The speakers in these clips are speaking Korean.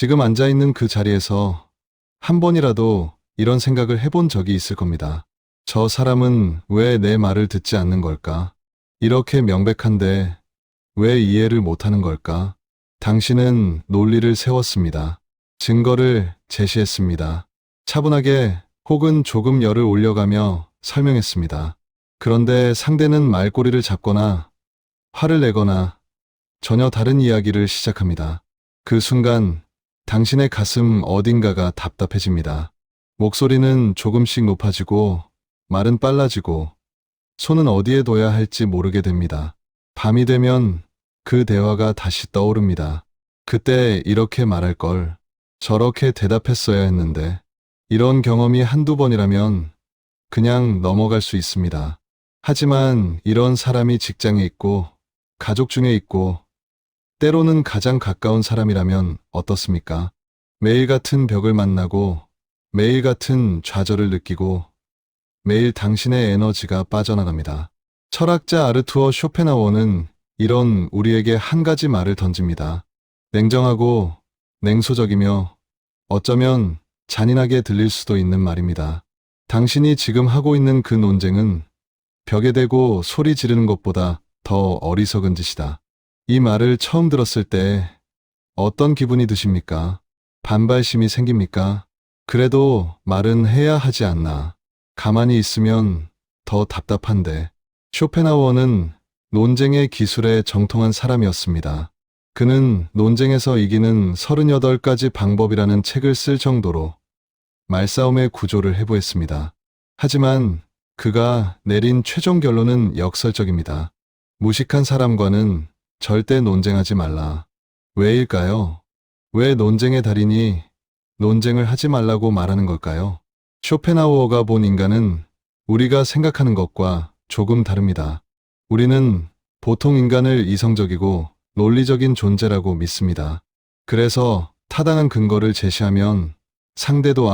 지금 앉아있는 그 자리에서 한 번이라도 이런 생각을 해본 적이 있을 겁니다. 저 사람은 왜 내 말을 듣지 않는 걸까? 이렇게 명백한데 왜 이해를 못하는 걸까? 당신은 논리를 세웠습니다. 증거를 제시했습니다. 차분하게 혹은 조금 열을 올려가며 설명했습니다. 그런데 상대는 말꼬리를 잡거나 화를 내거나 전혀 다른 이야기를 시작합니다. 그 순간 당신의 가슴 어딘가가 답답해집니다. 목소리는 조금씩 높아지고 말은 빨라지고 손은 어디에 둬야 할지 모르게 됩니다. 밤이 되면 그 대화가 다시 떠오릅니다. 그때 이렇게 말할 걸, 저렇게 대답했어야 했는데, 이런 경험이 한두 번이라면 그냥 넘어갈 수 있습니다. 하지만 이런 사람이 직장에 있고, 가족 중에 있고, 때로는 가장 가까운 사람이라면 어떻습니까? 매일 같은 벽을 만나고, 매일 같은 좌절을 느끼고, 매일 당신의 에너지가 빠져나갑니다. 철학자 아르투어 쇼펜하워는 이런 우리에게 한 가지 말을 던집니다. 냉정하고 냉소적이며 어쩌면 잔인하게 들릴 수도 있는 말입니다. 당신이 지금 하고 있는 그 논쟁은 벽에 대고 소리 지르는 것보다 더 어리석은 짓이다. 이 말을 처음 들었을 때 어떤 기분이 드십니까? 반발심이 생깁니까? 그래도 말은 해야 하지 않나. 가만히 있으면 더 답답한데. 쇼펜하워는 논쟁의 기술에 정통한 사람이었습니다. 그는 논쟁에서 이기는 38가지 방법이라는 책을 쓸 정도로 말싸움의 구조를 해부했습니다. 하지만 그가 내린 최종 결론은 역설적입니다. 무식한 사람과는 절대 논쟁하지 말라. 왜일까요? 왜 논쟁의 달인이 논쟁을 하지 말라고 말하는 걸까요? 쇼펜하우어가 본 인간은 우리가 생각하는 것과 조금 다릅니다. 우리는 보통 인간을 이성적이고 논리적인 존재라고 믿습니다. 그래서 타당한 근거를 제시하면 상대도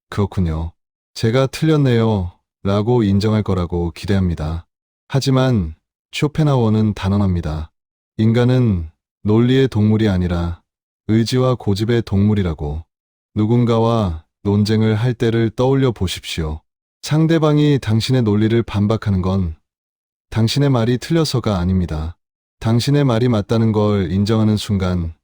그렇군요. 제가 틀렸네요. 라고 인정할 거라고 기대합니다. 하지만 쇼펜하우어는 단언합니다. 인간은 논리의 동물이 아니라 의지와 고집의 동물이라고. 누군가와 논쟁을 할 때를 떠올려 보십시오. 상대방이 당신의 논리를 반박하는 건 당신의 말이 틀려서가 아닙니다. 당신의 말이 맞다는 걸 인정하는 순간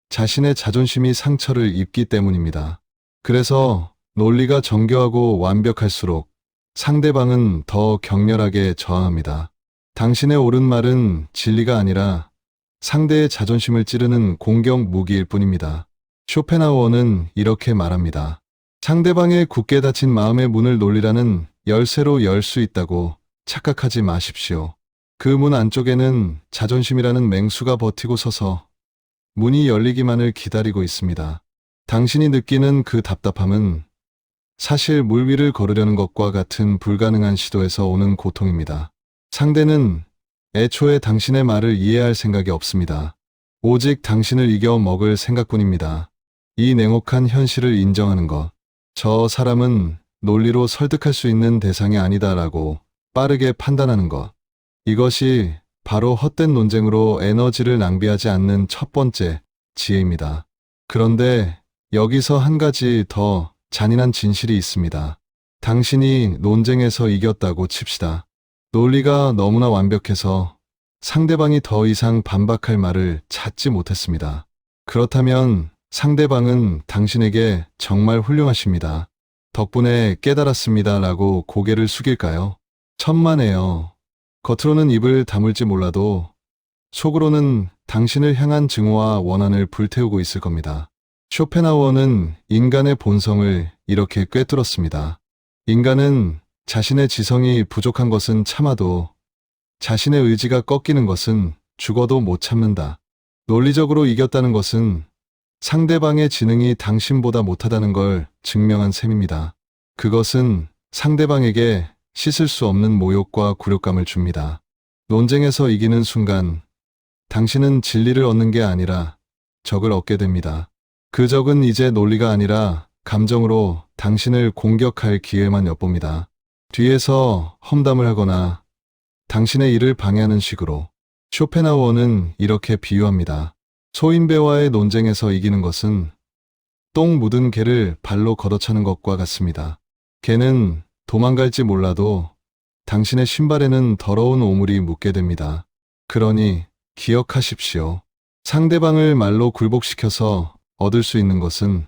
자신의 자존심이 상처를 입기 때문입니다. 그래서 논리가 정교하고 완벽할수록 상대방은 더 격렬하게 저항합니다. 당신의 옳은 말은 진리가 아니라 상대의 자존심을 찌르는 공격 무기일 뿐입니다. 쇼펜하우어는 이렇게 말합니다. 상대방의 굳게 닫힌 마음의 문을 논리라는 열쇠로 열 수 있다고 착각하지 마십시오. 그 문 안쪽에는 자존심이라는 맹수가 버티고 서서 문이 열리기만을 기다리고 있습니다. 당신이 느끼는 그 답답함은 사실 물 위를 걸으려는 것과 같은 불가능한 시도에서 오는 고통입니다. 상대는 애초에 당신의 말을 이해할 생각이 없습니다. 오직 당신을 이겨 먹을 생각뿐입니다. 이 냉혹한 현실을 인정하는 것. 저 사람은 논리로 설득할 수 있는 대상이 아니다라고 빠르게 판단하는 것. 이것이 바로 헛된 논쟁으로 에너지를 낭비하지 않는 첫 번째 지혜입니다. 그런데 여기서 한 가지 더 잔인한 진실이 있습니다. 당신이 논쟁에서 이겼다고 칩시다. 논리가 너무나 완벽해서 상대방이 더 이상 반박할 말을 찾지 못했습니다. 그렇다면 상대방은 당신에게 정말 훌륭하십니다. 덕분에 깨달았습니다. 라고 고개를 숙일까요? 천만에요. 겉으로는 입을 다물지 몰라도 속으로는 당신을 향한 증오와 원한을 불태우고 있을 겁니다. 쇼펜하우어는 인간의 본성을 이렇게 꿰뚫었습니다. 인간은 자신의 지성이 부족한 것은 참아도 자신의 의지가 꺾이는 것은 죽어도 못 참는다. 논리적으로 이겼다는 것은 상대방의 지능이 당신보다 못하다는 걸 증명한 셈입니다. 그것은 상대방에게 씻을 수 없는 모욕과 굴욕감을 줍니다. 논쟁에서 이기는 순간 당신은 진리를 얻는 게 아니라 적을 얻게 됩니다. 그 적은 이제 논리가 아니라 감정으로 당신을 공격할 기회만 엿봅니다. 뒤에서 험담을 하거나 당신의 일을 방해하는 식으로. 쇼펜하우어는 이렇게 비유합니다. 소인배와의 논쟁에서 이기는 것은 똥 묻은 개를 발로 걷어차는 것과 같습니다. 개는 도망갈지 몰라도 당신의 신발에는 더러운 오물이 묻게 됩니다. 그러니 기억하십시오. 상대방을 말로 굴복시켜서 얻을 수 있는 것은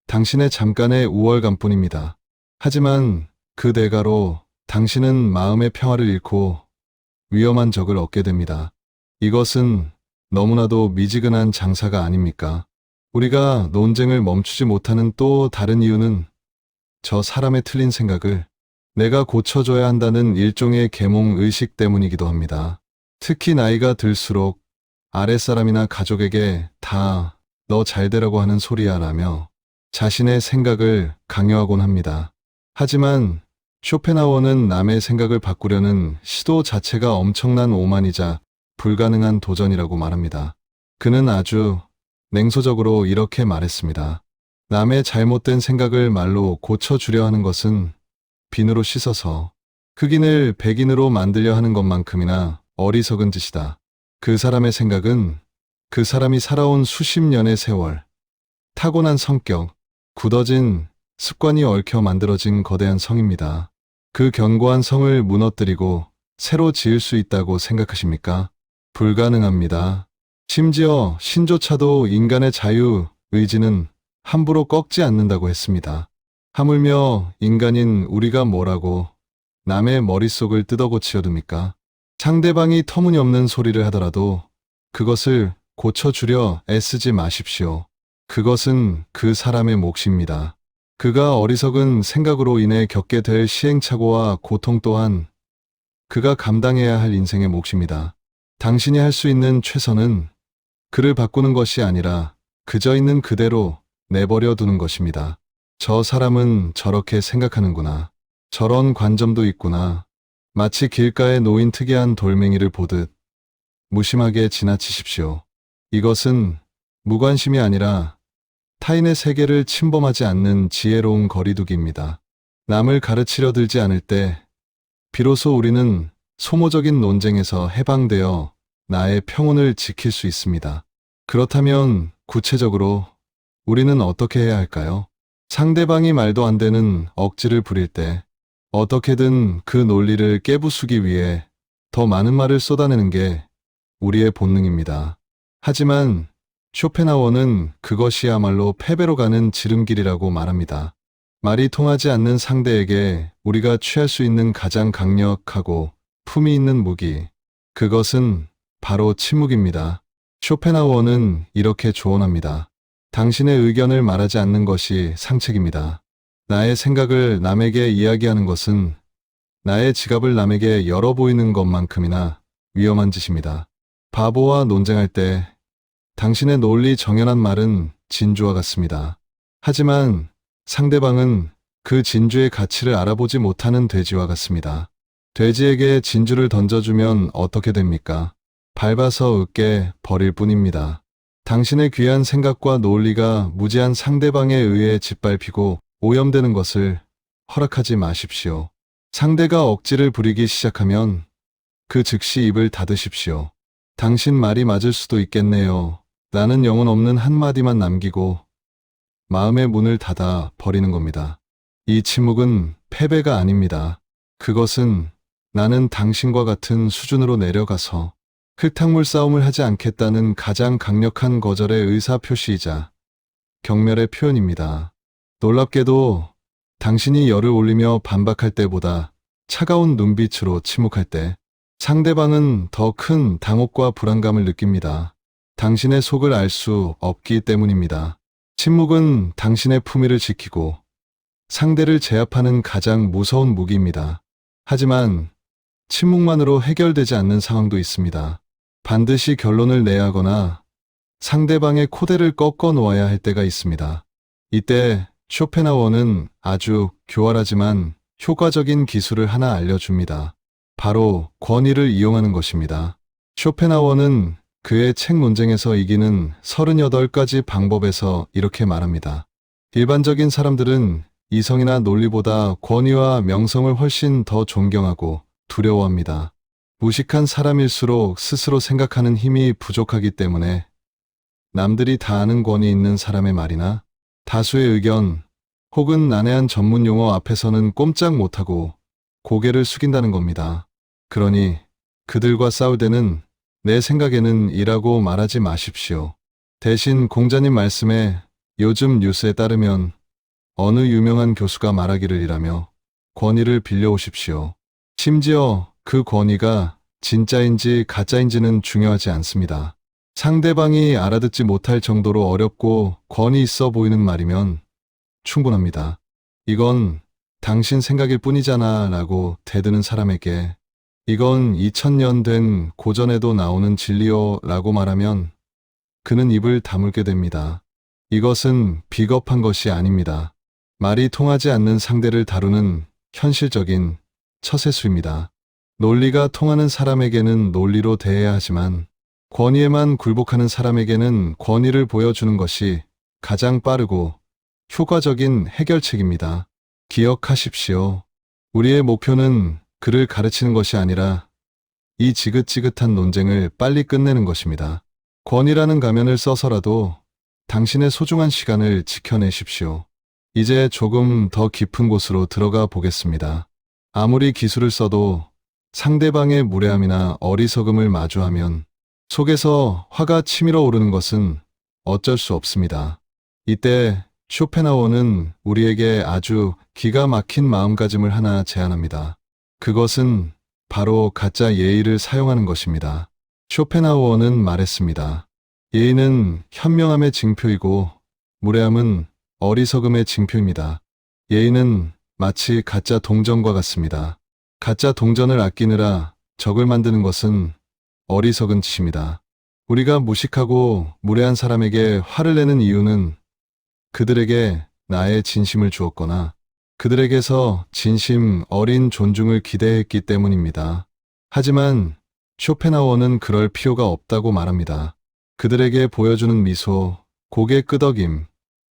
당신의 잠깐의 우월감뿐입니다. 하지만 그 대가로 당신은 마음의 평화를 잃고 위험한 적을 얻게 됩니다. 이것은 너무나도 미지근한 장사가 아닙니까? 우리가 논쟁을 멈추지 못하는 또 다른 이유는 저 사람의 틀린 생각을 내가 고쳐줘야 한다는 일종의 계몽 의식 때문이기도 합니다. 특히 나이가 들수록 아랫사람이나 가족에게 다 너 잘되라고 하는 소리야 라며 자신의 생각을 강요하곤 합니다. 하지만 쇼펜하우어는 남의 생각을 바꾸려는 시도 자체가 엄청난 오만이자 불가능한 도전이라고 말합니다. 그는 아주 냉소적으로 이렇게 말했습니다. 남의 잘못된 생각을 말로 고쳐주려 하는 것은 비누로 씻어서 흑인을 백인으로 만들려 하는 것만큼이나 어리석은 짓이다. 그 사람의 생각은 그 사람이 살아온 수십 년의 세월, 타고난 성격, 굳어진 습관이 얽혀 만들어진 거대한 성입니다. 그 견고한 성을 무너뜨리고 새로 지을 수 있다고 생각하십니까? 불가능합니다. 심지어 신조차도 인간의 자유, 의지는 함부로 꺾지 않는다고 했습니다. 하물며 인간인 우리가 뭐라고 남의 머릿속을 뜯어고치려 듭니까? 상대방이 터무니없는 소리를 하더라도 그것을 고쳐주려 애쓰지 마십시오. 그것은 그 사람의 몫입니다. 그가 어리석은 생각으로 인해 겪게 될 시행착오와 고통 또한 그가 감당해야 할 인생의 몫입니다. 당신이 할 수 있는 최선은 그를 바꾸는 것이 아니라 그저 있는 그대로 내버려 두는 것입니다. 저 사람은 저렇게 생각하는구나. 저런 관점도 있구나. 마치 길가에 놓인 특이한 돌멩이를 보듯 무심하게 지나치십시오. 이것은 무관심이 아니라 타인의 세계를 침범하지 않는 지혜로운 거리두기입니다. 남을 가르치려 들지 않을 때 비로소 우리는 소모적인 논쟁에서 해방되어 나의 평온을 지킬 수 있습니다. 그렇다면 구체적으로 우리는 어떻게 해야 할까요? 상대방이 말도 안 되는 억지를 부릴 때 어떻게든 그 논리를 깨부수기 위해 더 많은 말을 쏟아내는 게 우리의 본능입니다. 하지만 쇼펜하우어는 그것이야말로 패배로 가는 지름길이라고 말합니다. 말이 통하지 않는 상대에게 우리가 취할 수 있는 가장 강력하고 품위 있는 무기, 그것은 바로 침묵입니다. 쇼펜하우어는 이렇게 조언합니다. 당신의 의견을 말하지 않는 것이 상책입니다. 나의 생각을 남에게 이야기하는 것은 나의 지갑을 남에게 열어 보이는 것만큼이나 위험한 짓입니다. 바보와 논쟁할 때 당신의 논리 정연한 말은 진주와 같습니다. 하지만 상대방은 그 진주의 가치를 알아보지 못하는 돼지와 같습니다. 돼지에게 진주를 던져주면 어떻게 됩니까? 밟아서 으깨 버릴 뿐입니다. 당신의 귀한 생각과 논리가 무지한 상대방에 의해 짓밟히고 오염되는 것을 허락하지 마십시오. 상대가 억지를 부리기 시작하면 그 즉시 입을 닫으십시오. 당신 말이 맞을 수도 있겠네요. 나는 영혼 없는 한마디만 남기고 마음의 문을 닫아 버리는 겁니다. 이 침묵은 패배가 아닙니다. 그것은 나는 당신과 같은 수준으로 내려가서 흙탕물 싸움을 하지 않겠다는 가장 강력한 거절의 의사표시이자 경멸의 표현입니다. 놀랍게도 당신이 열을 올리며 반박할 때보다 차가운 눈빛으로 침묵할 때 상대방은 더 큰 당혹과 불안감을 느낍니다. 당신의 속을 알 수 없기 때문입니다. 침묵은 당신의 품위를 지키고 상대를 제압하는 가장 무서운 무기입니다. 하지만 침묵만으로 해결되지 않는 상황도 있습니다. 반드시 결론을 내야 하거나 상대방의 코대를 꺾어 놓아야 할 때가 있습니다. 이때 쇼펜하우어는 아주 교활하지만 효과적인 기술을 하나 알려줍니다. 바로 권위를 이용하는 것입니다. 쇼펜하우어는 그의 책 논쟁에서 이기는 38가지 방법에서 이렇게 말합니다. 일반적인 사람들은 이성이나 논리보다 권위와 명성을 훨씬 더 존경하고 두려워합니다. 무식한 사람일수록 스스로 생각하는 힘이 부족하기 때문에 남들이 다 아는 권위 있는 사람의 말이나 다수의 의견 혹은 난해한 전문 용어 앞에서는 꼼짝 못하고 고개를 숙인다는 겁니다. 그러니 그들과 싸울 때는 내 생각에는 이라고 말하지 마십시오. 대신 공자님 말씀에 요즘 뉴스에 따르면 어느 유명한 교수가 말하기를 이라며 권위를 빌려오십시오. 심지어 그 권위가 진짜인지 가짜인지는 중요하지 않습니다. 상대방이 알아듣지 못할 정도로 어렵고 권위 있어 보이는 말이면 충분합니다. 이건 당신 생각일 뿐이잖아 라고 대드는 사람에게 이건 2000년 된 고전에도 나오는 진리요 라고 말하면 그는 입을 다물게 됩니다. 이것은 비겁한 것이 아닙니다. 말이 통하지 않는 상대를 다루는 현실적인 처세수입니다. 논리가 통하는 사람에게는 논리로 대해야 하지만 권위에만 굴복하는 사람에게는 권위를 보여주는 것이 가장 빠르고 효과적인 해결책입니다. 기억하십시오. 우리의 목표는 그를 가르치는 것이 아니라 이 지긋지긋한 논쟁을 빨리 끝내는 것입니다. 권위라는 가면을 써서라도 당신의 소중한 시간을 지켜내십시오. 이제 조금 더 깊은 곳으로 들어가 보겠습니다. 아무리 기술을 써도 상대방의 무례함이나 어리석음을 마주하면 속에서 화가 치밀어 오르는 것은 어쩔 수 없습니다. 이때 쇼펜하우어는 우리에게 아주 기가 막힌 마음가짐을 하나 제안합니다. 그것은 바로 가짜 예의를 사용하는 것입니다. 쇼펜하우어는 말했습니다. 예의는 현명함의 징표이고 무례함은 어리석음의 징표입니다. 예의는 마치 가짜 동전과 같습니다. 가짜 동전을 아끼느라 적을 만드는 것은 어리석은 짓입니다. 우리가 무식하고 무례한 사람에게 화를 내는 이유는 그들에게 나의 진심을 주었거나 그들에게서 진심 어린 존중을 기대했기 때문입니다. 하지만 쇼펜하우어는 그럴 필요가 없다고 말합니다. 그들에게 보여주는 미소, 고개 끄덕임,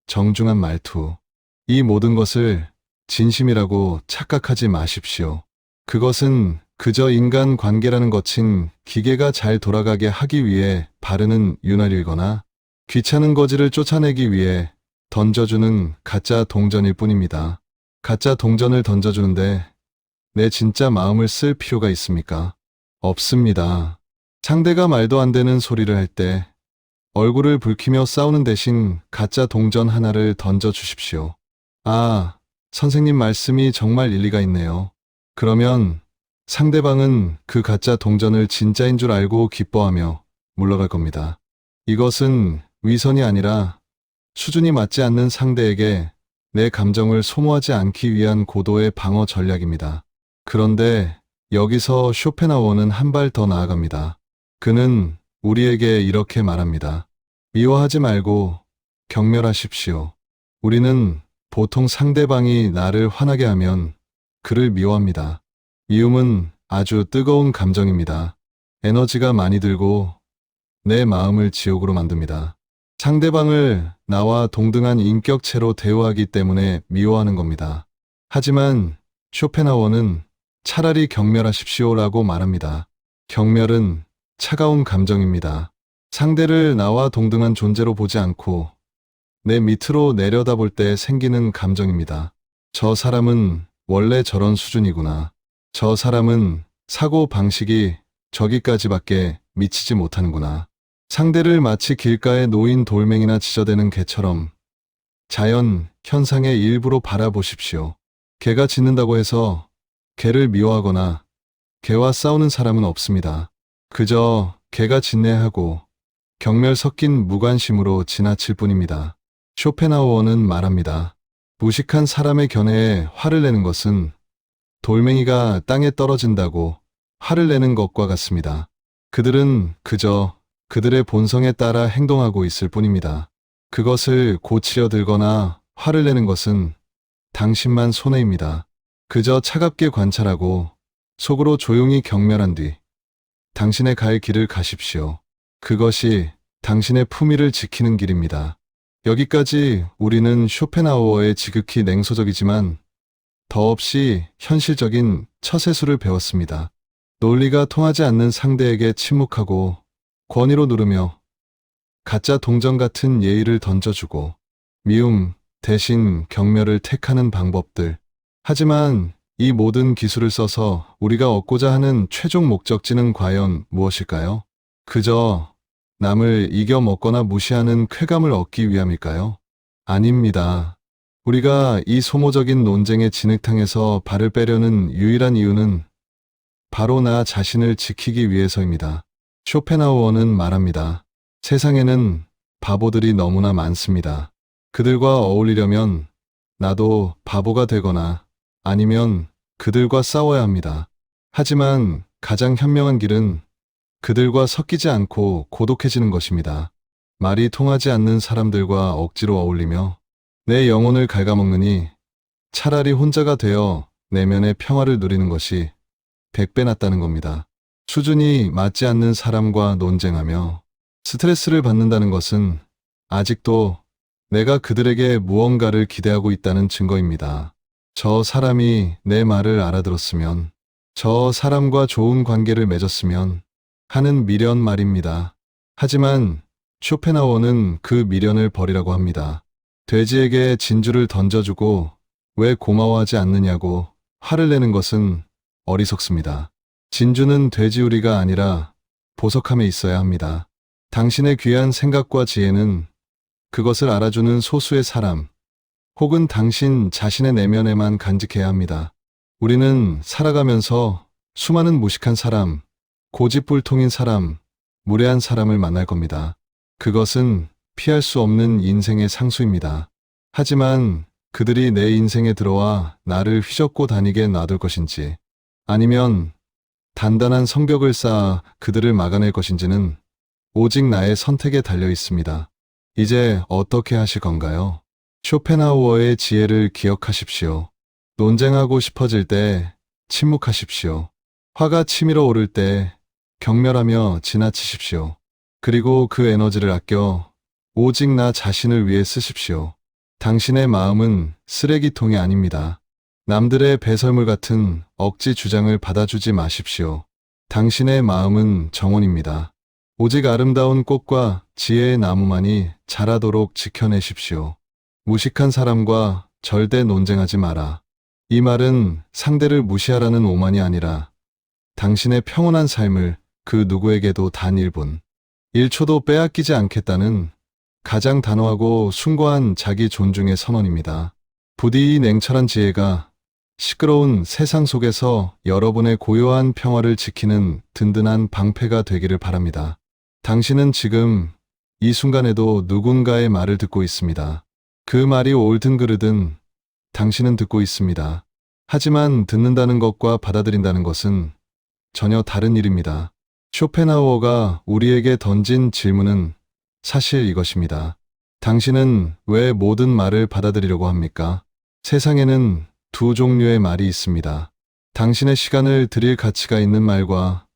정중한 말투, 이 모든 것을 진심이라고 착각하지 마십시오. 그것은 그저 인간 관계라는 거친 기계가 잘 돌아가게 하기 위해 바르는 윤활유이거나 귀찮은 거지를 쫓아내기 위해 던져주는 가짜 동전일 뿐입니다. 가짜 동전을 던져주는데 내 진짜 마음을 쓸 필요가 있습니까? 없습니다. 상대가 말도 안 되는 소리를 할 때 얼굴을 붉히며 싸우는 대신 가짜 동전 하나를 던져주십시오. 아, 선생님 말씀이 정말 일리가 있네요. 그러면 상대방은 그 가짜 동전을 진짜인 줄 알고 기뻐하며 물러갈 겁니다. 이것은 위선이 아니라 수준이 맞지 않는 상대에게 내 감정을 소모하지 않기 위한 고도의 방어 전략입니다. 그런데 여기서 쇼펜하우어는 한 발 더 나아갑니다. 그는 우리에게 이렇게 말합니다. 미워하지 말고 경멸하십시오. 우리는 보통 상대방이 나를 화나게 하면 그를 미워합니다. 미움은 아주 뜨거운 감정입니다. 에너지가 많이 들고 내 마음을 지옥으로 만듭니다. 상대방을 나와 동등한 인격체로 대우하기 때문에 미워하는 겁니다. 하지만 쇼펜하우어는 차라리 경멸하십시오라고 말합니다. 경멸은 차가운 감정입니다. 상대를 나와 동등한 존재로 보지 않고 내 밑으로 내려다볼 때 생기는 감정입니다. 저 사람은 원래 저런 수준이구나. 저 사람은 사고 방식이 저기까지밖에 미치지 못하는구나. 상대를 마치 길가에 놓인 돌멩이나 지저대는 개처럼 자연 현상의 일부로 바라보십시오. 개가 짖는다고 해서 개를 미워하거나 개와 싸우는 사람은 없습니다. 그저 개가 짖네야 하고 경멸 섞인 무관심으로 지나칠 뿐입니다. 쇼펜하우어는 말합니다. 무식한 사람의 견해에 화를 내는 것은 돌멩이가 땅에 떨어진다고 화를 내는 것과 같습니다. 그들은 그저 그들의 본성에 따라 행동하고 있을 뿐입니다. 그것을 고치려 들거나 화를 내는 것은 당신만 손해입니다. 그저 차갑게 관찰하고 속으로 조용히 경멸한 뒤 당신의 갈 길을 가십시오. 그것이 당신의 품위를 지키는 길입니다. 여기까지 우리는 쇼펜하우어의 지극히 냉소적이지만 더없이 현실적인 처세술을 배웠습니다. 논리가 통하지 않는 상대에게 침묵하고 권위로 누르며 가짜 동정 같은 예의를 던져주고 미움 대신 경멸을 택하는 방법들. 하지만 이 모든 기술을 써서 우리가 얻고자 하는 최종 목적지는 과연 무엇일까요? 그저 남을 이겨 먹거나 무시하는 쾌감을 얻기 위함일까요? 아닙니다. 우리가 이 소모적인 논쟁의 진흙탕에서 발을 빼려는 유일한 이유는 바로 나 자신을 지키기 위해서입니다. 쇼펜하우어는 말합니다. 세상에는 바보들이 너무나 많습니다. 그들과 어울리려면 나도 바보가 되거나 아니면 그들과 싸워야 합니다. 하지만 가장 현명한 길은 그들과 섞이지 않고 고독해지는 것입니다. 말이 통하지 않는 사람들과 억지로 어울리며 내 영혼을 갉아먹느니 차라리 혼자가 되어 내면의 평화를 누리는 것이 100배 낫다는 겁니다. 수준이 맞지 않는 사람과 논쟁하며 스트레스를 받는다는 것은 아직도 내가 그들에게 무언가를 기대하고 있다는 증거입니다. 저 사람이 내 말을 알아들었으면, 저 사람과 좋은 관계를 맺었으면 하는 미련 말입니다. 하지만 쇼펜하우어는 그 미련을 버리라고 합니다. 돼지에게 진주를 던져주고 왜 고마워하지 않느냐고 화를 내는 것은 어리석습니다. 진주는 돼지우리가 아니라 보석함에 있어야 합니다. 당신의 귀한 생각과 지혜는 그것을 알아주는 소수의 사람, 혹은 당신 자신의 내면에만 간직해야 합니다. 우리는 살아가면서 수많은 무식한 사람, 고집불통인 사람, 무례한 사람을 만날 겁니다. 그것은 피할 수 없는 인생의 상수입니다. 하지만 그들이 내 인생에 들어와 나를 휘젓고 다니게 놔둘 것인지, 아니면 단단한 성벽을 쌓아 그들을 막아낼 것인지는 오직 나의 선택에 달려 있습니다. 이제 어떻게 하실 건가요? 쇼펜하우어의 지혜를 기억하십시오. 논쟁하고 싶어질 때 침묵하십시오. 화가 치밀어 오를 때 경멸하며 지나치십시오. 그리고 그 에너지를 아껴 오직 나 자신을 위해 쓰십시오. 당신의 마음은 쓰레기통이 아닙니다. 남들의 배설물 같은 억지 주장을 받아주지 마십시오. 당신의 마음은 정원입니다. 오직 아름다운 꽃과 지혜의 나무만이 자라도록 지켜내십시오. 무식한 사람과 절대 논쟁하지 마라. 이 말은 상대를 무시하라는 오만이 아니라 당신의 평온한 삶을 그 누구에게도 단 1분, 1초도 빼앗기지 않겠다는 가장 단호하고 숭고한 자기 존중의 선언입니다. 부디 이 냉철한 지혜가 시끄러운 세상 속에서 여러분의 고요한 평화를 지키는 든든한 방패가 되기를 바랍니다. 당신은 지금 이 순간에도 누군가의 말을 듣고 있습니다. 그 말이 옳든 그르든 당신은 듣고 있습니다. 하지만 듣는다는 것과 받아들인다는 것은 전혀 다른 일입니다. 쇼펜하우어가 우리에게 던진 질문은 사실 이것입니다. 당신은 왜 모든 말을 받아들이려고 합니까? 세상에는 두 종류의 말이 있습니다. 당신의 시간을 드릴 가치가 있는 말과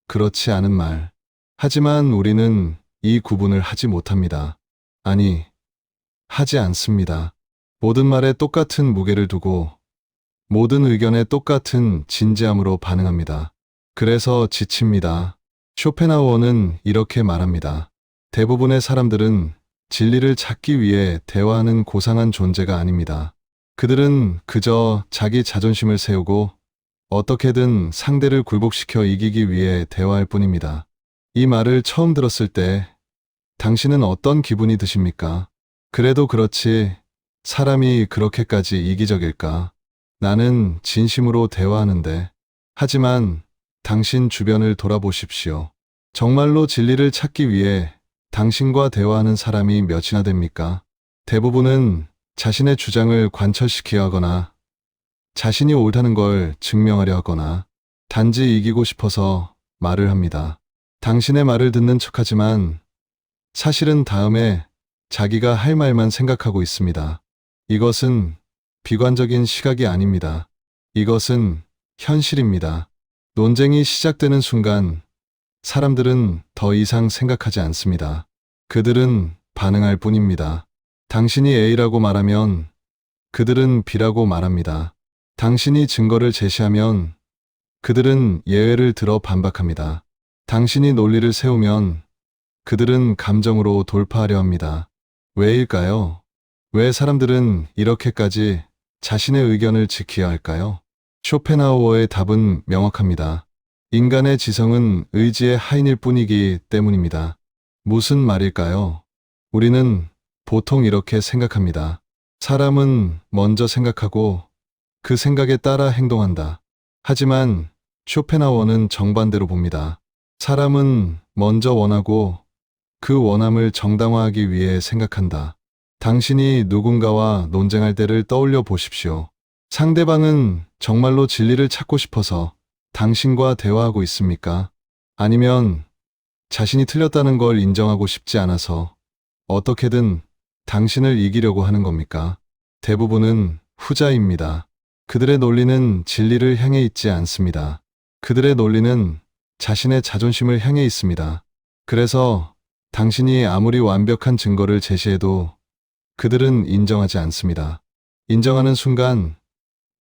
그렇지 않은 말. 하지만 우리는 이 구분을 하지 못합니다. 아니, 하지 않습니다. 모든 말에 똑같은 무게를 두고 모든 의견에 똑같은 진지함으로 반응합니다. 그래서 지칩니다. 쇼펜하우어는 이렇게 말합니다. 대부분의 사람들은 진리를 찾기 위해 대화하는 고상한 존재가 아닙니다. 그들은 그저 자기 자존심을 세우고 어떻게든 상대를 굴복시켜 이기기 위해 대화할 뿐입니다. 이 말을 처음 들었을 때 당신은 어떤 기분이 드십니까? 그래도 그렇지, 사람이 그렇게까지 이기적일까? 나는 진심으로 대화하는데. 하지만 당신 주변을 돌아보십시오. 정말로 진리를 찾기 위해 당신과 대화하는 사람이 몇이나 됩니까? 대부분은 자신의 주장을 관철시키려 하거나 자신이 옳다는 걸 증명하려 하거나 단지 이기고 싶어서 말을 합니다. 당신의 말을 듣는 척하지만 사실은 다음에 자기가 할 말만 생각하고 있습니다. 이것은 비관적인 시각이 아닙니다. 이것은 현실입니다. 논쟁이 시작되는 순간 사람들은 더 이상 생각하지 않습니다. 그들은 반응할 뿐입니다. 당신이 A라고 말하면 그들은 B라고 말합니다. 당신이 증거를 제시하면 그들은 예외를 들어 반박합니다. 당신이 논리를 세우면 그들은 감정으로 돌파하려 합니다. 왜일까요? 왜 사람들은 이렇게까지 자신의 의견을 지켜야 할까요? 쇼펜하우어의 답은 명확합니다. 인간의 지성은 의지의 하인일 뿐이기 때문입니다. 무슨 말일까요? 우리는 보통 이렇게 생각합니다. 사람은 먼저 생각하고 그 생각에 따라 행동한다. 하지만 쇼펜하우어는 정반대로 봅니다. 사람은 먼저 원하고 그 원함을 정당화하기 위해 생각한다. 당신이 누군가와 논쟁할 때를 떠올려 보십시오. 상대방은 정말로 진리를 찾고 싶어서 당신과 대화하고 있습니까? 아니면 자신이 틀렸다는 걸 인정하고 싶지 않아서 어떻게든 당신을 이기려고 하는 겁니까? 대부분은 후자입니다. 그들의 논리는 진리를 향해 있지 않습니다. 그들의 논리는 자신의 자존심을 향해 있습니다. 그래서 당신이 아무리 완벽한 증거를 제시해도 그들은 인정하지 않습니다. 인정하는 순간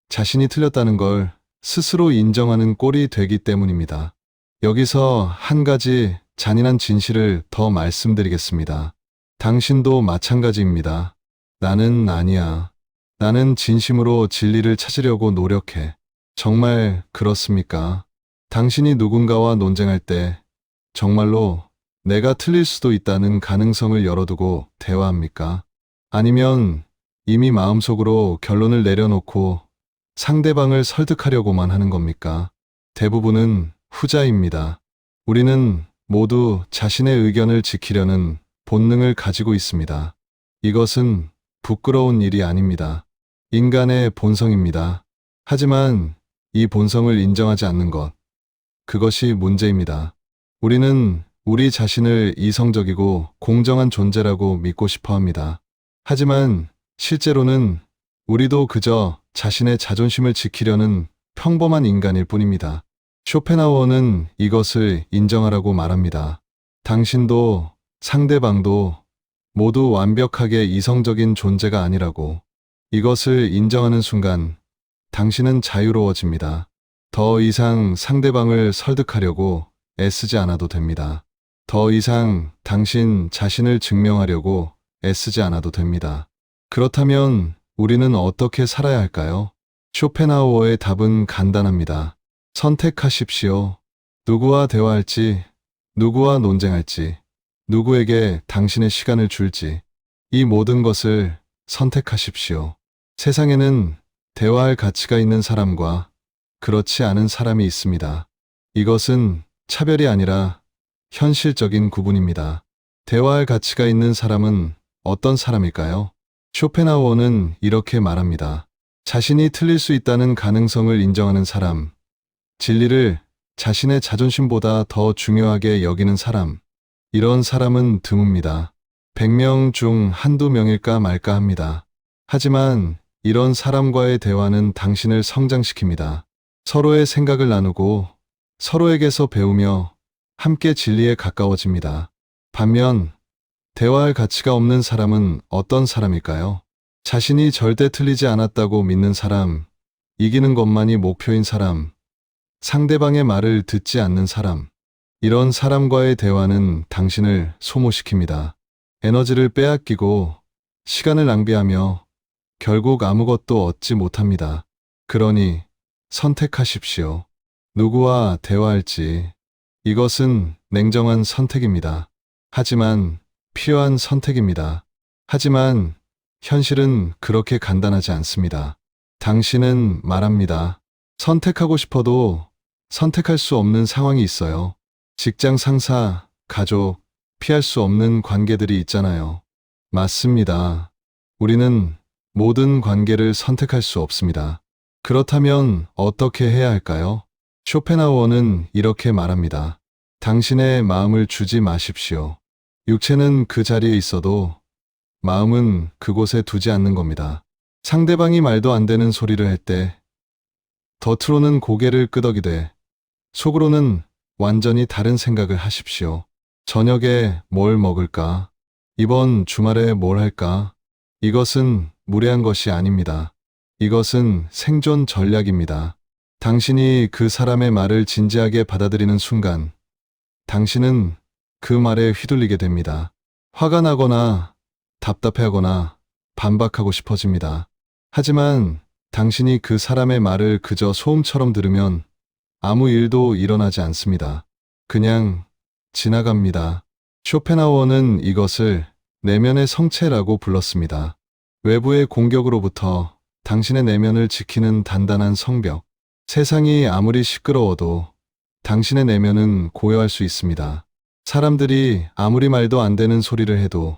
자신이 틀렸다는 걸 스스로 인정하는 꼴이 되기 때문입니다. 여기서 한 가지 잔인한 진실을 더 말씀드리겠습니다. 당신도 마찬가지입니다. 나는 아니야. 나는 진심으로 진리를 찾으려고 노력해. 정말 그렇습니까? 당신이 누군가와 논쟁할 때 정말로 내가 틀릴 수도 있다는 가능성을 열어두고 대화합니까? 아니면 이미 마음속으로 결론을 내려놓고 상대방을 설득하려고만 하는 겁니까? 대부분은 후자입니다. 우리는 모두 자신의 의견을 지키려는 본능을 가지고 있습니다. 이것은 부끄러운 일이 아닙니다. 인간의 본성입니다. 하지만 이 본성을 인정하지 않는 것, 그것이 문제입니다. 우리는 우리 자신을 이성적이고 공정한 존재라고 믿고 싶어 합니다. 하지만 실제로는 우리도 그저 자신의 자존심을 지키려는 평범한 인간일 뿐입니다. 쇼펜하우어는 이것을 인정하라고 말합니다. 당신도 상대방도 모두 완벽하게 이성적인 존재가 아니라고. 이것을 인정하는 순간 당신은 자유로워집니다. 더 이상 상대방을 설득하려고 애쓰지 않아도 됩니다. 더 이상 당신 자신을 증명하려고 애쓰지 않아도 됩니다. 그렇다면 우리는 어떻게 살아야 할까요? 쇼펜하우어의 답은 간단합니다. 선택하십시오. 누구와 대화할지, 누구와 논쟁할지, 누구에게 당신의 시간을 줄지, 이 모든 것을 선택하십시오. 세상에는 대화할 가치가 있는 사람과 그렇지 않은 사람이 있습니다. 이것은 차별이 아니라 현실적인 구분입니다. 대화할 가치가 있는 사람은 어떤 사람일까요? 쇼펜하우어는 이렇게 말합니다. 자신이 틀릴 수 있다는 가능성을 인정하는 사람, 진리를 자신의 자존심보다 더 중요하게 여기는 사람, 이런 사람은 드뭅니다. 100명 중 한두 명일까 말까 합니다. 하지만 이런 사람과의 대화는 당신을 성장시킵니다. 서로의 생각을 나누고 서로에게서 배우며 함께 진리에 가까워집니다. 반면 대화할 가치가 없는 사람은 어떤 사람일까요? 자신이 절대 틀리지 않았다고 믿는 사람, 이기는 것만이 목표인 사람, 상대방의 말을 듣지 않는 사람. 이런 사람과의 대화는 당신을 소모시킵니다. 에너지를 빼앗기고 시간을 낭비하며 결국 아무것도 얻지 못합니다. 그러니 선택하십시오. 누구와 대화할지. 이것은 냉정한 선택입니다. 하지만 필요한 선택입니다. 하지만 현실은 그렇게 간단하지 않습니다. 당신은 말합니다. 선택하고 싶어도 선택할 수 없는 상황이 있어요. 직장 상사, 가족, 피할 수 없는 관계들이 있잖아요. 맞습니다. 우리는 모든 관계를 선택할 수 없습니다. 그렇다면 어떻게 해야 할까요? 쇼펜하우어는 이렇게 말합니다. 당신의 마음을 주지 마십시오. 육체는 그 자리에 있어도 마음은 그곳에 두지 않는 겁니다. 상대방이 말도 안 되는 소리를 할 때 겉으로는 고개를 끄덕이되 속으로는 완전히 다른 생각을 하십시오. 저녁에 뭘 먹을까? 이번 주말에 뭘 할까? 이것은 무례한 것이 아닙니다. 이것은 생존 전략입니다. 당신이 그 사람의 말을 진지하게 받아들이는 순간 당신은 그 말에 휘둘리게 됩니다. 화가 나거나 답답해하거나 반박하고 싶어집니다. 하지만 당신이 그 사람의 말을 그저 소음처럼 들으면 아무 일도 일어나지 않습니다. 그냥 지나갑니다. 쇼펜하우어는 이것을 내면의 성체라고 불렀습니다. 외부의 공격으로부터 당신의 내면을 지키는 단단한 성벽. 세상이 아무리 시끄러워도 당신의 내면은 고요할 수 있습니다. 사람들이 아무리 말도 안 되는 소리를 해도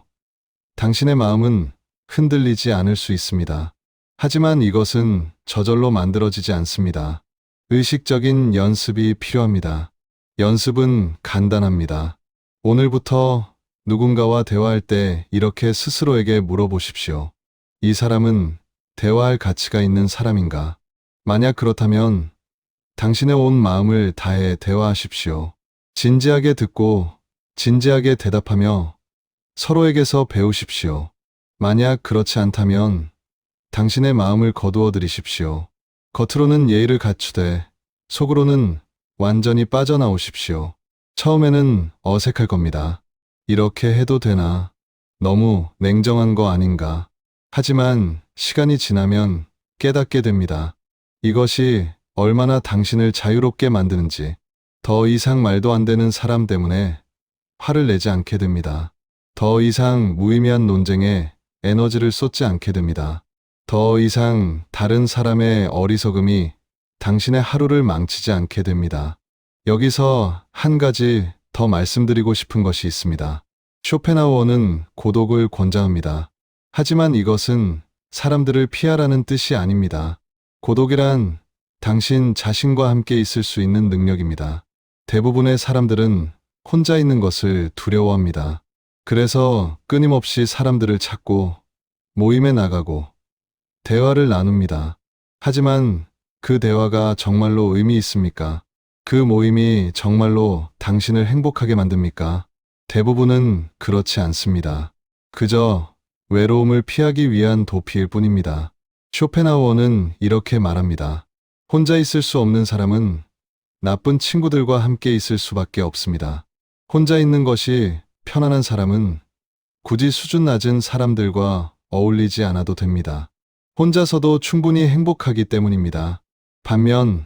당신의 마음은 흔들리지 않을 수 있습니다. 하지만 이것은 저절로 만들어지지 않습니다. 의식적인 연습이 필요합니다. 연습은 간단합니다. 오늘부터 누군가와 대화할 때 이렇게 스스로에게 물어보십시오. 이 사람은 대화할 가치가 있는 사람인가? 만약 그렇다면 당신의 온 마음을 다해 대화하십시오. 진지하게 듣고 진지하게 대답하며 서로에게서 배우십시오. 만약 그렇지 않다면 당신의 마음을 거두어 들이십시오. 겉으로는 예의를 갖추되 속으로는 완전히 빠져나오십시오. 처음에는 어색할 겁니다. 이렇게 해도 되나? 너무 냉정한 거 아닌가? 하지만 시간이 지나면 깨닫게 됩니다. 이것이 얼마나 당신을 자유롭게 만드는지. 더 이상 말도 안 되는 사람 때문에 화를 내지 않게 됩니다. 더 이상 무의미한 논쟁에 에너지를 쏟지 않게 됩니다. 더 이상 다른 사람의 어리석음이 당신의 하루를 망치지 않게 됩니다. 여기서 한 가지 더 말씀드리고 싶은 것이 있습니다. 쇼펜하우어는 고독을 권장합니다. 하지만 이것은 사람들을 피하라는 뜻이 아닙니다. 고독이란 당신 자신과 함께 있을 수 있는 능력입니다. 대부분의 사람들은 혼자 있는 것을 두려워합니다. 그래서 끊임없이 사람들을 찾고 모임에 나가고 대화를 나눕니다. 하지만 그 대화가 정말로 의미 있습니까? 그 모임이 정말로 당신을 행복하게 만듭니까? 대부분은 그렇지 않습니다. 그저 외로움을 피하기 위한 도피일 뿐입니다. 쇼펜하우어는 이렇게 말합니다. 혼자 있을 수 없는 사람은 나쁜 친구들과 함께 있을 수밖에 없습니다. 혼자 있는 것이 편안한 사람은 굳이 수준 낮은 사람들과 어울리지 않아도 됩니다. 혼자서도 충분히 행복하기 때문입니다. 반면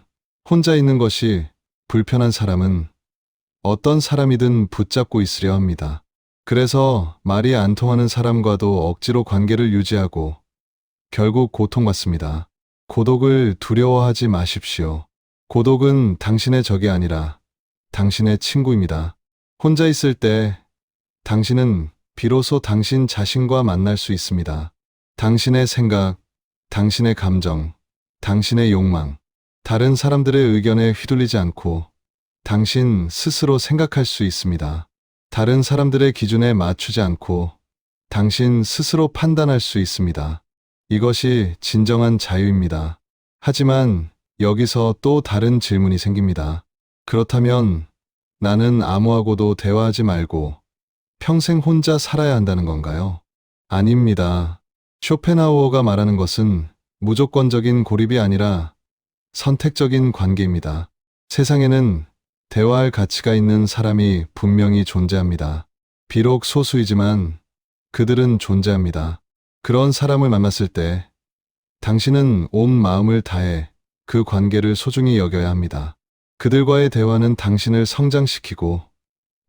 혼자 있는 것이 불편한 사람은 어떤 사람이든 붙잡고 있으려 합니다. 그래서 말이 안 통하는 사람과도 억지로 관계를 유지하고 결국 고통받습니다. 고독을 두려워하지 마십시오. 고독은 당신의 적이 아니라 당신의 친구입니다. 혼자 있을 때 당신은 비로소 당신 자신과 만날 수 있습니다. 당신의 생각, 당신의 감정, 당신의 욕망, 다른 사람들의 의견에 휘둘리지 않고 당신 스스로 생각할 수 있습니다. 다른 사람들의 기준에 맞추지 않고 당신 스스로 판단할 수 있습니다. 이것이 진정한 자유입니다. 하지만 여기서 또 다른 질문이 생깁니다. 그렇다면 나는 아무하고도 대화하지 말고 평생 혼자 살아야 한다는 건가요? 아닙니다. 쇼펜하우어가 말하는 것은 무조건적인 고립이 아니라 선택적인 관계입니다. 세상에는 대화할 가치가 있는 사람이 분명히 존재합니다. 비록 소수이지만 그들은 존재합니다. 그런 사람을 만났을 때 당신은 온 마음을 다해 그 관계를 소중히 여겨야 합니다. 그들과의 대화는 당신을 성장시키고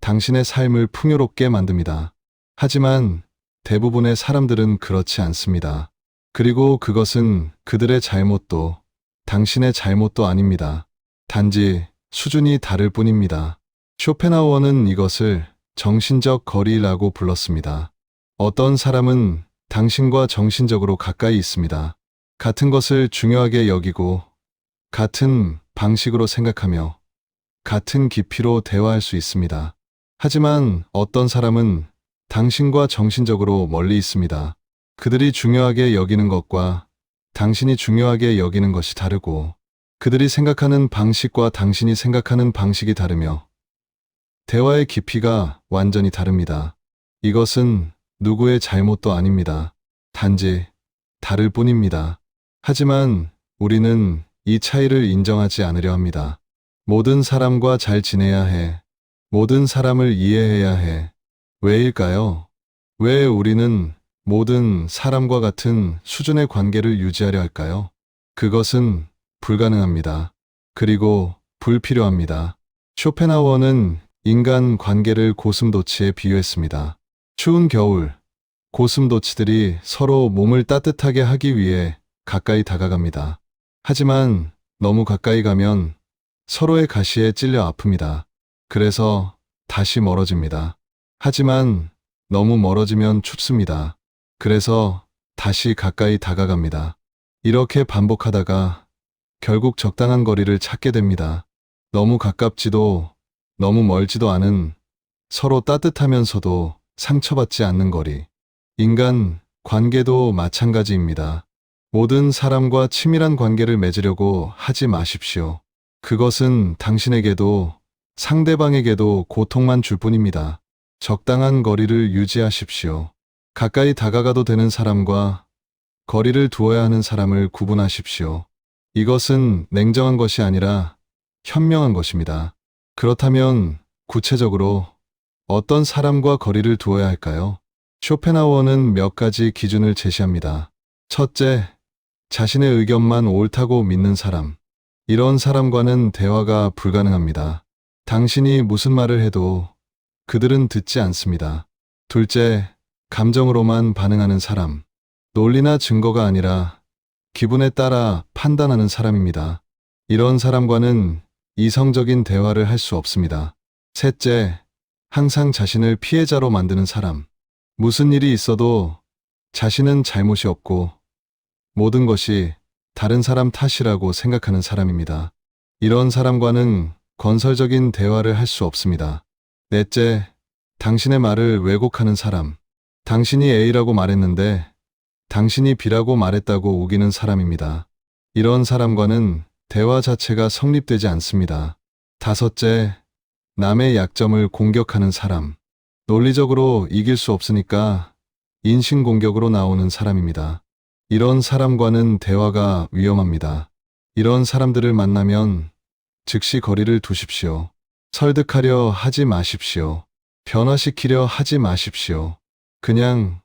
당신의 삶을 풍요롭게 만듭니다. 하지만 대부분의 사람들은 그렇지 않습니다. 그리고 그것은 그들의 잘못도 당신의 잘못도 아닙니다. 단지 수준이 다를 뿐입니다. 쇼펜하우어는 이것을 정신적 거리라고 불렀습니다. 어떤 사람은 당신과 정신적으로 가까이 있습니다. 같은 것을 중요하게 여기고 같은 방식으로 생각하며 같은 깊이로 대화할 수 있습니다. 하지만 어떤 사람은 당신과 정신적으로 멀리 있습니다. 그들이 중요하게 여기는 것과 당신이 중요하게 여기는 것이 다르고 그들이 생각하는 방식과 당신이 생각하는 방식이 다르며 대화의 깊이가 완전히 다릅니다. 이것은 누구의 잘못도 아닙니다. 단지 다를 뿐입니다. 하지만 우리는 이 차이를 인정하지 않으려 합니다. 모든 사람과 잘 지내야 해. 모든 사람을 이해해야 해. 왜일까요? 왜 우리는 모든 사람과 같은 수준의 관계를 유지하려 할까요? 그것은 불가능합니다. 그리고 불필요합니다. 쇼펜하우어는 인간 관계를 고슴도치에 비유했습니다. 추운 겨울, 고슴도치들이 서로 몸을 따뜻하게 하기 위해 가까이 다가갑니다. 하지만 너무 가까이 가면 서로의 가시에 찔려 아픕니다. 그래서 다시 멀어집니다. 하지만 너무 멀어지면 춥습니다. 그래서 다시 가까이 다가갑니다. 이렇게 반복하다가 결국 적당한 거리를 찾게 됩니다. 너무 가깝지도 너무 멀지도 않은, 서로 따뜻하면서도 상처받지 않는 거리. 인간 관계도 마찬가지입니다. 모든 사람과 치밀한 관계를 맺으려고 하지 마십시오. 그것은 당신에게도 상대방에게도 고통만 줄 뿐입니다. 적당한 거리를 유지하십시오. 가까이 다가가도 되는 사람과 거리를 두어야 하는 사람을 구분하십시오. 이것은 냉정한 것이 아니라 현명한 것입니다. 그렇다면 구체적으로 어떤 사람과 거리를 두어야 할까요? 쇼펜하우어는 몇 가지 기준을 제시합니다. 첫째, 자신의 의견만 옳다고 믿는 사람. 이런 사람과는 대화가 불가능합니다. 당신이 무슨 말을 해도 그들은 듣지 않습니다. 둘째, 감정으로만 반응하는 사람. 논리나 증거가 아니라 기분에 따라 판단하는 사람입니다. 이런 사람과는 이성적인 대화를 할 수 없습니다. 셋째, 항상 자신을 피해자로 만드는 사람. 무슨 일이 있어도 자신은 잘못이 없고 모든 것이 다른 사람 탓이라고 생각하는 사람입니다. 이런 사람과는 건설적인 대화를 할 수 없습니다. 넷째, 당신의 말을 왜곡하는 사람. 당신이 A라고 말했는데 당신이 B라고 말했다고 우기는 사람입니다. 이런 사람과는 대화 자체가 성립되지 않습니다. 다섯째, 남의 약점을 공격하는 사람. 논리적으로 이길 수 없으니까 인신공격으로 나오는 사람입니다. 이런 사람과는 대화가 위험합니다. 이런 사람들을 만나면 즉시 거리를 두십시오. 설득하려 하지 마십시오. 변화시키려 하지 마십시오. 그냥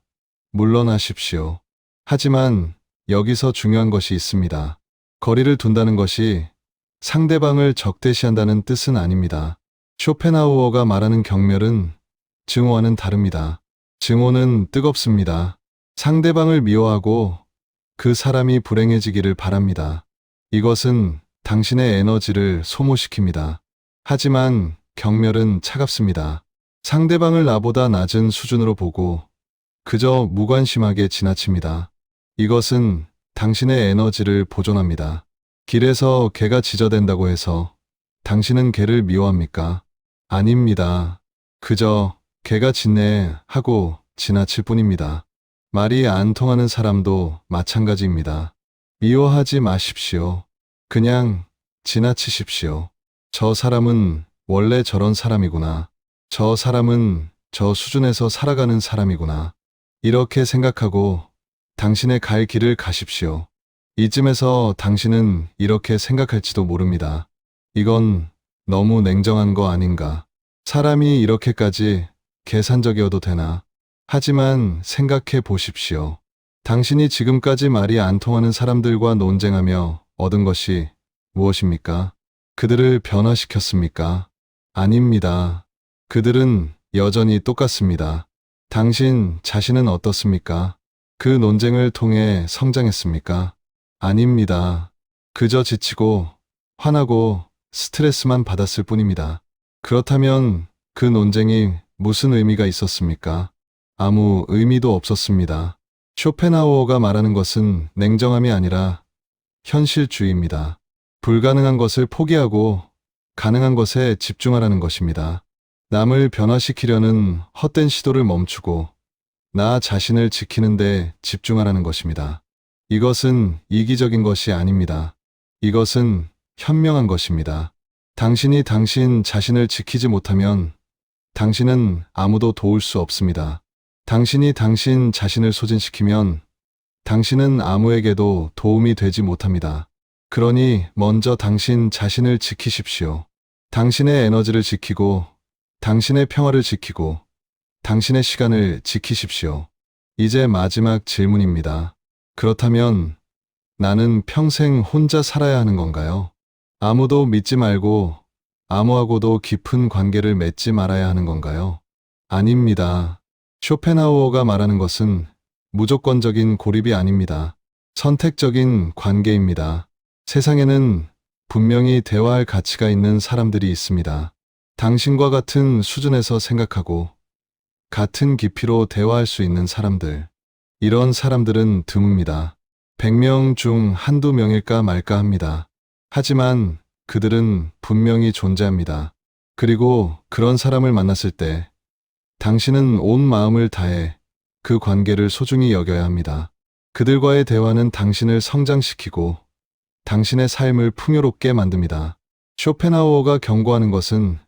물러나십시오. 하지만 여기서 중요한 것이 있습니다. 거리를 둔다는 것이 상대방을 적대시한다는 뜻은 아닙니다. 쇼펜하우어가 말하는 경멸은 증오와는 다릅니다. 증오는 뜨겁습니다. 상대방을 미워하고 그 사람이 불행해지기를 바랍니다. 이것은 당신의 에너지를 소모시킵니다. 하지만 경멸은 차갑습니다. 상대방을 나보다 낮은 수준으로 보고 그저 무관심하게 지나칩니다. 이것은 당신의 에너지를 보존합니다. 길에서 개가 지저댄다고 해서 당신은 개를 미워합니까? 아닙니다. 그저 개가 짖네 하고 지나칠 뿐입니다. 말이 안 통하는 사람도 마찬가지입니다. 미워하지 마십시오. 그냥 지나치십시오. 저 사람은 원래 저런 사람이구나. 저 사람은 저 수준에서 살아가는 사람이구나. 이렇게 생각하고 당신의 갈 길을 가십시오. 이쯤에서 당신은 이렇게 생각할지도 모릅니다. 이건 너무 냉정한 거 아닌가. 사람이 이렇게까지 계산적이어도 되나. 하지만 생각해 보십시오. 당신이 지금까지 말이 안 통하는 사람들과 논쟁하며 얻은 것이 무엇입니까? 그들을 변화시켰습니까? 아닙니다. 그들은 여전히 똑같습니다. 당신 자신은 어떻습니까? 그 논쟁을 통해 성장했습니까? 아닙니다. 그저 지치고 화나고 스트레스만 받았을 뿐입니다. 그렇다면 그 논쟁이 무슨 의미가 있었습니까? 아무 의미도 없었습니다. 쇼펜하우어가 말하는 것은 냉정함이 아니라 현실주의입니다. 불가능한 것을 포기하고 가능한 것에 집중하라는 것입니다. 남을 변화시키려는 헛된 시도를 멈추고 나 자신을 지키는 데 집중하라는 것입니다. 이것은 이기적인 것이 아닙니다. 이것은 현명한 것입니다. 당신이 당신 자신을 지키지 못하면 당신은 아무도 도울 수 없습니다. 당신이 당신 자신을 소진시키면 당신은 아무에게도 도움이 되지 못합니다. 그러니 먼저 당신 자신을 지키십시오. 당신의 에너지를 지키고 당신의 평화를 지키고 당신의 시간을 지키십시오. 이제 마지막 질문입니다. 그렇다면 나는 평생 혼자 살아야 하는 건가요? 아무도 믿지 말고 아무하고도 깊은 관계를 맺지 말아야 하는 건가요? 아닙니다. 쇼펜하우어가 말하는 것은 무조건적인 고립이 아닙니다. 선택적인 관계입니다. 세상에는 분명히 대화할 가치가 있는 사람들이 있습니다. 당신과 같은 수준에서 생각하고 같은 깊이로 대화할 수 있는 사람들. 이런 사람들은 드뭅니다. 100명 중 한두 명일까 말까 합니다. 하지만 그들은 분명히 존재합니다. 그리고 그런 사람을 만났을 때 당신은 온 마음을 다해 그 관계를 소중히 여겨야 합니다. 그들과의 대화는 당신을 성장시키고 당신의 삶을 풍요롭게 만듭니다. 쇼펜하우어가 경고하는 것은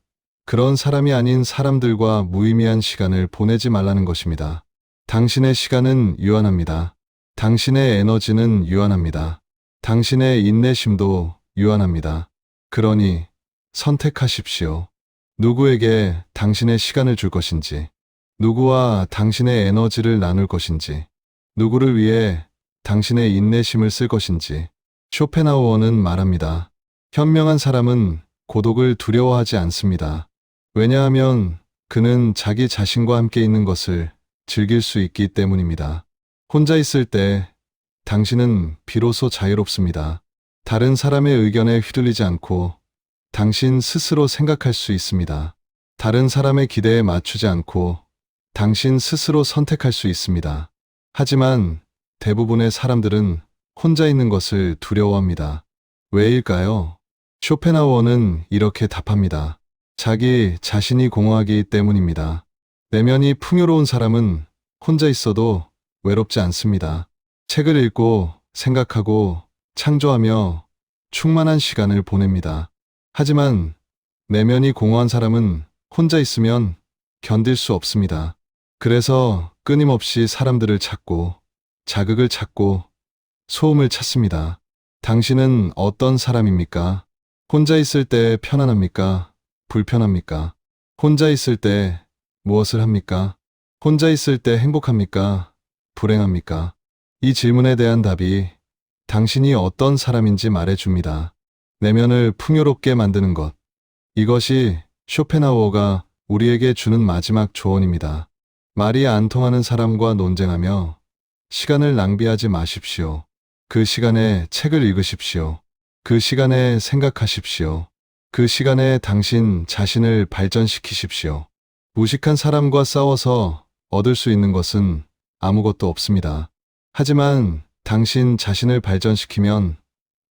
그런 사람이 아닌 사람들과 무의미한 시간을 보내지 말라는 것입니다. 당신의 시간은 유한합니다. 당신의 에너지는 유한합니다. 당신의 인내심도 유한합니다. 그러니 선택하십시오. 누구에게 당신의 시간을 줄 것인지, 누구와 당신의 에너지를 나눌 것인지, 누구를 위해 당신의 인내심을 쓸 것인지. 쇼펜하우어는 말합니다. 현명한 사람은 고독을 두려워하지 않습니다. 왜냐하면 그는 자기 자신과 함께 있는 것을 즐길 수 있기 때문입니다. 혼자 있을 때 당신은 비로소 자유롭습니다. 다른 사람의 의견에 휘둘리지 않고 당신 스스로 생각할 수 있습니다. 다른 사람의 기대에 맞추지 않고 당신 스스로 선택할 수 있습니다. 하지만 대부분의 사람들은 혼자 있는 것을 두려워합니다. 왜일까요? 쇼펜하우어는 이렇게 답합니다. 자기 자신이 공허하기 때문입니다. 내면이 풍요로운 사람은 혼자 있어도 외롭지 않습니다. 책을 읽고 생각하고 창조하며 충만한 시간을 보냅니다. 하지만 내면이 공허한 사람은 혼자 있으면 견딜 수 없습니다. 그래서 끊임없이 사람들을 찾고 자극을 찾고 소음을 찾습니다. 당신은 어떤 사람입니까? 혼자 있을 때 편안합니까? 불편합니까? 혼자 있을 때 무엇을 합니까? 혼자 있을 때 행복합니까? 불행합니까? 이 질문에 대한 답이 당신이 어떤 사람인지 말해줍니다. 내면을 풍요롭게 만드는 것. 이것이 쇼펜하우어가 우리에게 주는 마지막 조언입니다. 말이 안 통하는 사람과 논쟁하며 시간을 낭비하지 마십시오. 그 시간에 책을 읽으십시오. 그 시간에 생각하십시오. 그 시간에 당신 자신을 발전시키십시오. 무식한 사람과 싸워서 얻을 수 있는 것은 아무것도 없습니다. 하지만 당신 자신을 발전시키면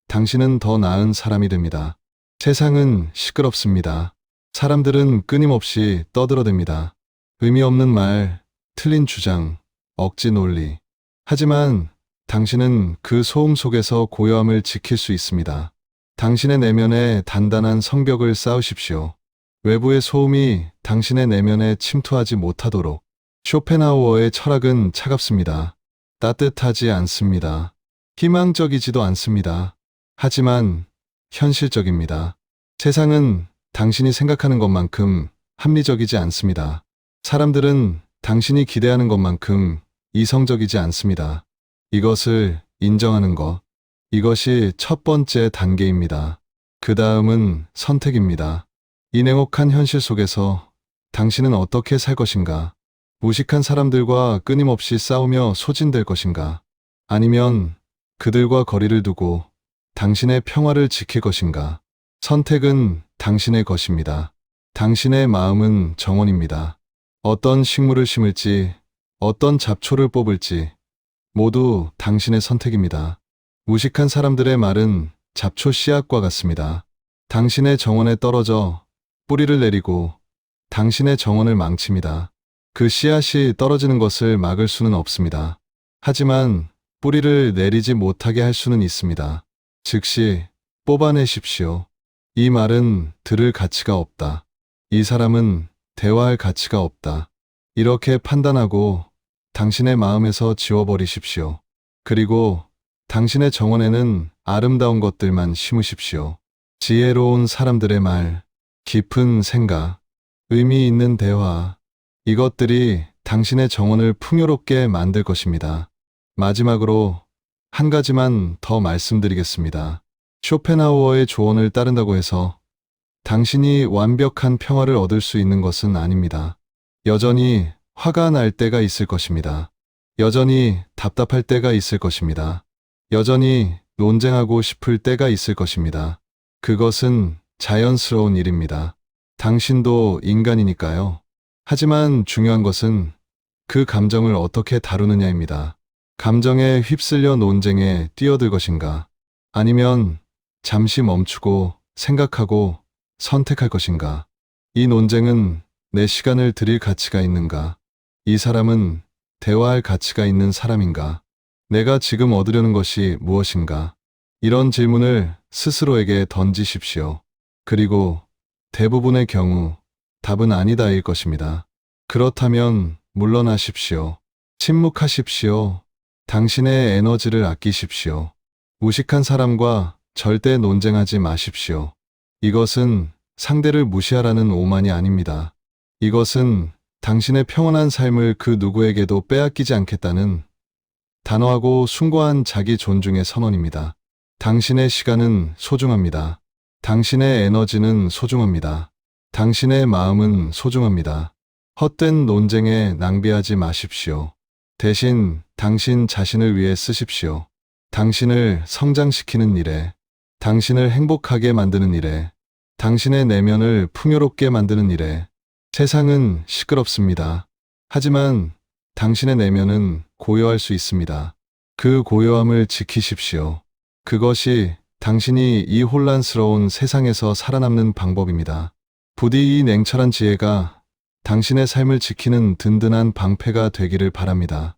당신은 더 나은 사람이 됩니다. 세상은 시끄럽습니다. 사람들은 끊임없이 떠들어댑니다. 의미 없는 말, 틀린 주장, 억지 논리. 하지만 당신은 그 소음 속에서 고요함을 지킬 수 있습니다. 당신의 내면에 단단한 성벽을 쌓으십시오. 외부의 소음이 당신의 내면에 침투하지 못하도록. 쇼펜하우어의 철학은 차갑습니다. 따뜻하지 않습니다. 희망적이지도 않습니다. 하지만 현실적입니다. 세상은 당신이 생각하는 것만큼 합리적이지 않습니다. 사람들은 당신이 기대하는 것만큼 이성적이지 않습니다. 이것을 인정하는 것. 이것이 첫 번째 단계입니다. 그 다음은 선택입니다. 이 냉혹한 현실 속에서 당신은 어떻게 살 것인가? 무식한 사람들과 끊임없이 싸우며 소진될 것인가? 아니면 그들과 거리를 두고 당신의 평화를 지킬 것인가? 선택은 당신의 것입니다. 당신의 마음은 정원입니다. 어떤 식물을 심을지, 어떤 잡초를 뽑을지 모두 당신의 선택입니다. 무식한 사람들의 말은 잡초 씨앗과 같습니다. 당신의 정원에 떨어져 뿌리를 내리고 당신의 정원을 망칩니다. 그 씨앗이 떨어지는 것을 막을 수는 없습니다. 하지만 뿌리를 내리지 못하게 할 수는 있습니다. 즉시 뽑아내십시오. 이 말은 들을 가치가 없다. 이 사람은 대화할 가치가 없다. 이렇게 판단하고 당신의 마음에서 지워버리십시오. 그리고 당신의 정원에는 아름다운 것들만 심으십시오. 지혜로운 사람들의 말, 깊은 생각, 의미 있는 대화, 이것들이 당신의 정원을 풍요롭게 만들 것입니다. 마지막으로 한 가지만 더 말씀드리겠습니다. 쇼펜하우어의 조언을 따른다고 해서 당신이 완벽한 평화를 얻을 수 있는 것은 아닙니다. 여전히 화가 날 때가 있을 것입니다. 여전히 답답할 때가 있을 것입니다. 여전히 논쟁하고 싶을 때가 있을 것입니다. 그것은 자연스러운 일입니다. 당신도 인간이니까요. 하지만 중요한 것은 그 감정을 어떻게 다루느냐입니다. 감정에 휩쓸려 논쟁에 뛰어들 것인가? 아니면 잠시 멈추고 생각하고 선택할 것인가? 이 논쟁은 내 시간을 들일 가치가 있는가? 이 사람은 대화할 가치가 있는 사람인가? 내가 지금 얻으려는 것이 무엇인가? 이런 질문을 스스로에게 던지십시오. 그리고 대부분의 경우 답은 아니다일 것입니다. 그렇다면 물러나십시오. 침묵하십시오. 당신의 에너지를 아끼십시오. 무식한 사람과 절대 논쟁하지 마십시오. 이것은 상대를 무시하라는 오만이 아닙니다. 이것은 당신의 평온한 삶을 그 누구에게도 빼앗기지 않겠다는 단호하고 숭고한 자기 존중의 선언입니다. 당신의 시간은 소중합니다. 당신의 에너지는 소중합니다. 당신의 마음은 소중합니다. 헛된 논쟁에 낭비하지 마십시오. 대신 당신 자신을 위해 쓰십시오. 당신을 성장시키는 일에, 당신을 행복하게 만드는 일에, 당신의 내면을 풍요롭게 만드는 일에. 세상은 시끄럽습니다. 하지만 당신의 내면은 고요할 수 있습니다. 그 고요함을 지키십시오. 그것이 당신이 이 혼란스러운 세상에서 살아남는 방법입니다. 부디 이 냉철한 지혜가 당신의 삶을 지키는 든든한 방패가 되기를 바랍니다.